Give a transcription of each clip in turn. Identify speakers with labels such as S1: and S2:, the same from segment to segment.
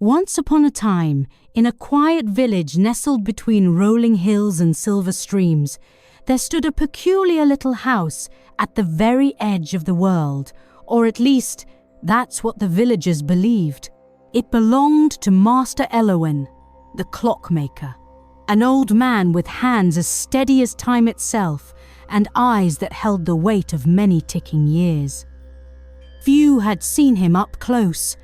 S1: Once upon a time, in a quiet village nestled between rolling hills and silver streams, there stood a peculiar little house at the very edge of the world, or at least, that's what the villagers believed. It belonged to Master Elowen, the Clockmaker, an old man with hands as steady as time itself and eyes that held the weight of many ticking years. Few had seen him up close.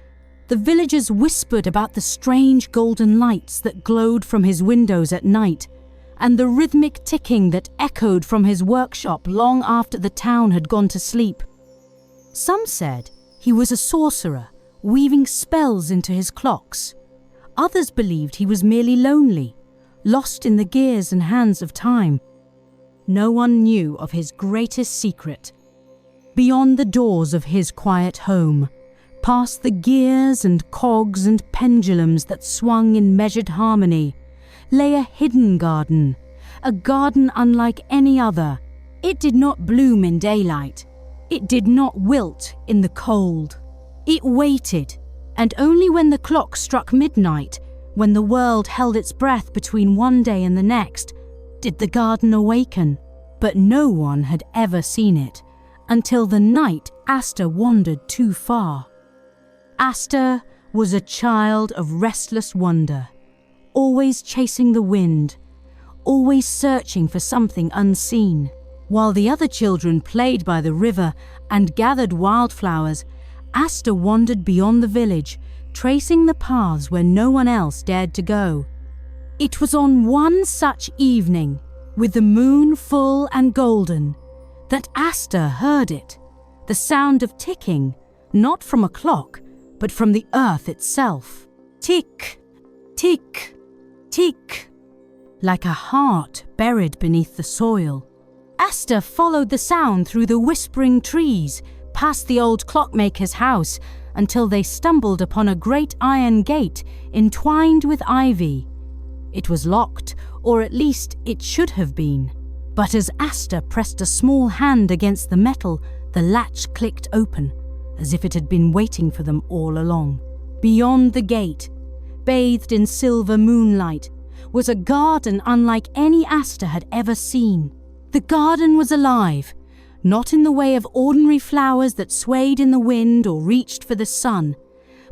S1: The villagers whispered about the strange golden lights that glowed from his windows at night, and the rhythmic ticking that echoed from his workshop long after the town had gone to sleep. Some said he was a sorcerer, weaving spells into his clocks. Others believed he was merely lonely, lost in the gears and hands of time. No one knew of his greatest secret. Beyond the doors of his quiet home, past the gears and cogs and pendulums that swung in measured harmony, lay a hidden garden, a garden unlike any other. It did not bloom in daylight. It did not wilt in the cold. It waited, and only when the clock struck midnight, when the world held its breath between one day and the next, did the garden awaken. But no one had ever seen it, until the night Asta wandered too far. Asta was a child of restless wonder, always chasing the wind, always searching for something unseen. While the other children played by the river and gathered wildflowers, Asta wandered beyond the village, tracing the paths where no one else dared to go. It was on one such evening, with the moon full and golden, that Asta heard it, the sound of ticking, not from a clock, but from the earth itself. Tick, tick, tick, like a heart buried beneath the soil. Asta followed the sound through the whispering trees, past the old clockmaker's house, until they stumbled upon a great iron gate entwined with ivy. It was locked, or at least it should have been. But as Asta pressed a small hand against the metal, the latch clicked open, as if it had been waiting for them all along. Beyond the gate, bathed in silver moonlight, was a garden unlike any Asta had ever seen. The garden was alive, not in the way of ordinary flowers that swayed in the wind or reached for the sun,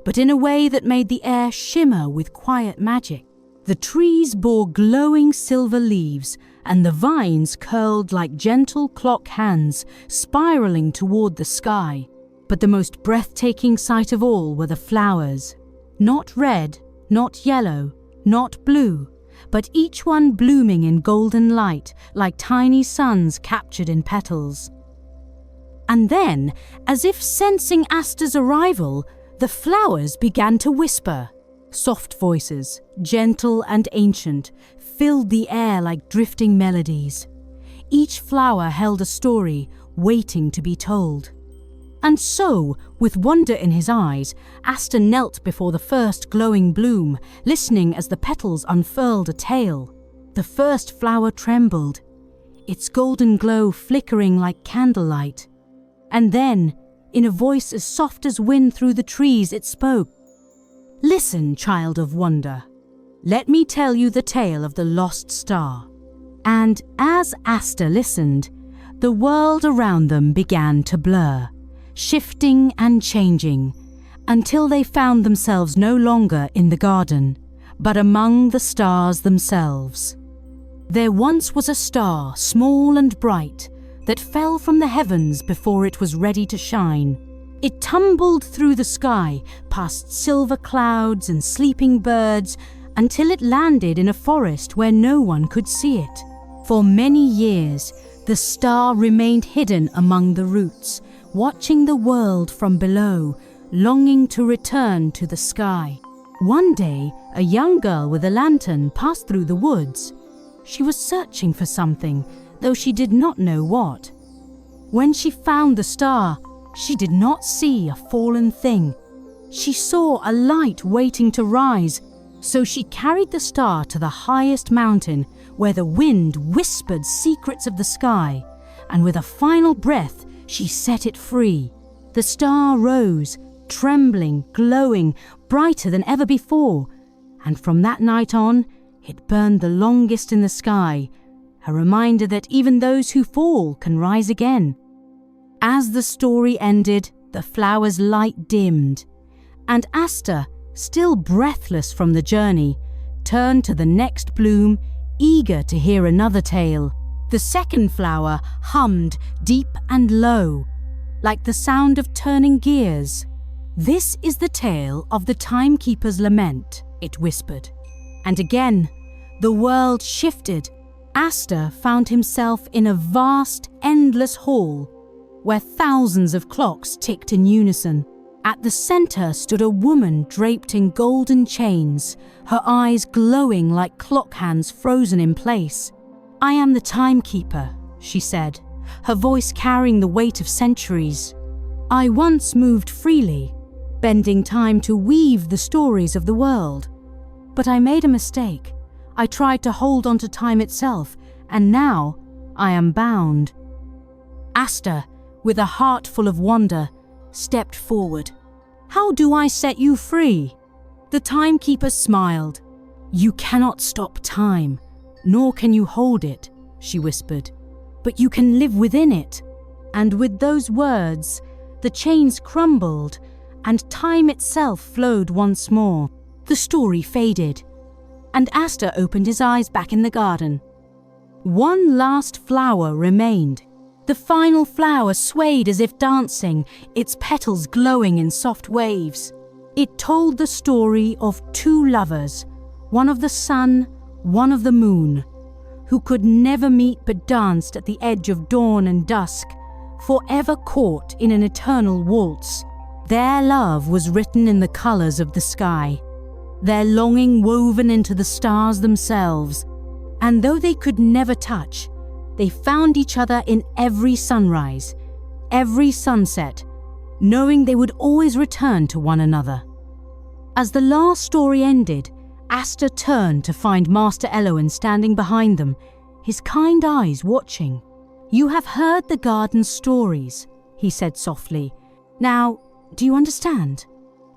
S1: but in a way that made the air shimmer with quiet magic. The trees bore glowing silver leaves, and the vines curled like gentle clock hands, spiraling toward the sky. But the most breathtaking sight of all were the flowers. Not red, not yellow, not blue, but each one blooming in golden light, like tiny suns captured in petals. And then, as if sensing Asta's arrival, the flowers began to whisper. Soft voices, gentle and ancient, filled the air like drifting melodies. Each flower held a story, waiting to be told. And so, with wonder in his eyes, Asta knelt before the first glowing bloom, listening as the petals unfurled a tale. The first flower trembled, its golden glow flickering like candlelight. And then, in a voice as soft as wind through the trees, it spoke. "Listen, child of wonder. Let me tell you the tale of the lost star." And as Asta listened, the world around them began to blur, shifting and changing, until they found themselves no longer in the garden, but among the stars themselves. There once was a star, small and bright, that fell from the heavens before it was ready to shine. It tumbled through the sky, past silver clouds and sleeping birds, until it landed in a forest where no one could see it. For many years, the star remained hidden among the roots, watching the world from below, longing to return to the sky. One day, a young girl with a lantern passed through the woods. She was searching for something, though she did not know what. When she found the star, she did not see a fallen thing. She saw a light waiting to rise, so she carried the star to the highest mountain, where the wind whispered secrets of the sky, and with a final breath, she set it free. The star rose, trembling, glowing, brighter than ever before, and from that night on, it burned the longest in the sky, a reminder that even those who fall can rise again. As the story ended, the flower's light dimmed, and Asta, still breathless from the journey, turned to the next bloom, eager to hear another tale. The second flower hummed deep and low, like the sound of turning gears. "This is the tale of the timekeeper's lament," it whispered. And again, the world shifted. Asta found himself in a vast, endless hall, where thousands of clocks ticked in unison. At the center stood a woman draped in golden chains, her eyes glowing like clock hands frozen in place. "I am the timekeeper," she said, her voice carrying the weight of centuries. "I once moved freely, bending time to weave the stories of the world. But I made a mistake. I tried to hold on to time itself, and now I am bound." Asta, with a heart full of wonder, stepped forward. "How do I set you free?" The timekeeper smiled. "You cannot stop time, nor can you hold it," she whispered, "but you can live within it." And with those words, the chains crumbled, and time itself flowed once more. The story faded, and Asta opened his eyes back in the garden. One last flower remained. The final flower swayed as if dancing, its petals glowing in soft waves. It told the story of two lovers, one of the sun, one of the moon, who could never meet but danced at the edge of dawn and dusk, forever caught in an eternal waltz. Their love was written in the colors of the sky, their longing woven into the stars themselves, and though they could never touch, they found each other in every sunrise, every sunset, knowing they would always return to one another. As the last story ended, Asta turned to find Master Eloin standing behind them, his kind eyes watching. "You have heard the garden's stories," he said softly. "Now, do you understand?"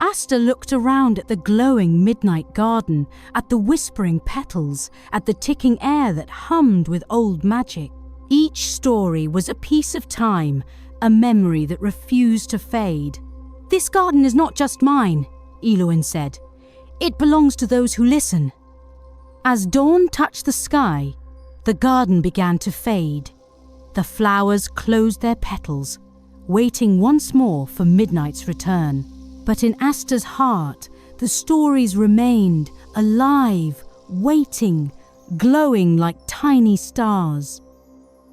S1: Asta looked around at the glowing midnight garden, at the whispering petals, at the ticking air that hummed with old magic. Each story was a piece of time, a memory that refused to fade. "This garden is not just mine," Eloin said. "It belongs to those who listen." As dawn touched the sky, the garden began to fade. The flowers closed their petals, waiting once more for midnight's return. But in Asta's heart, the stories remained, alive, waiting, glowing like tiny stars.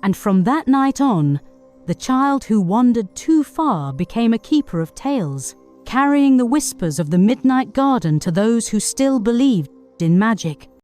S1: And from that night on, the child who wandered too far became a keeper of tales, carrying the whispers of the midnight garden to those who still believed in magic.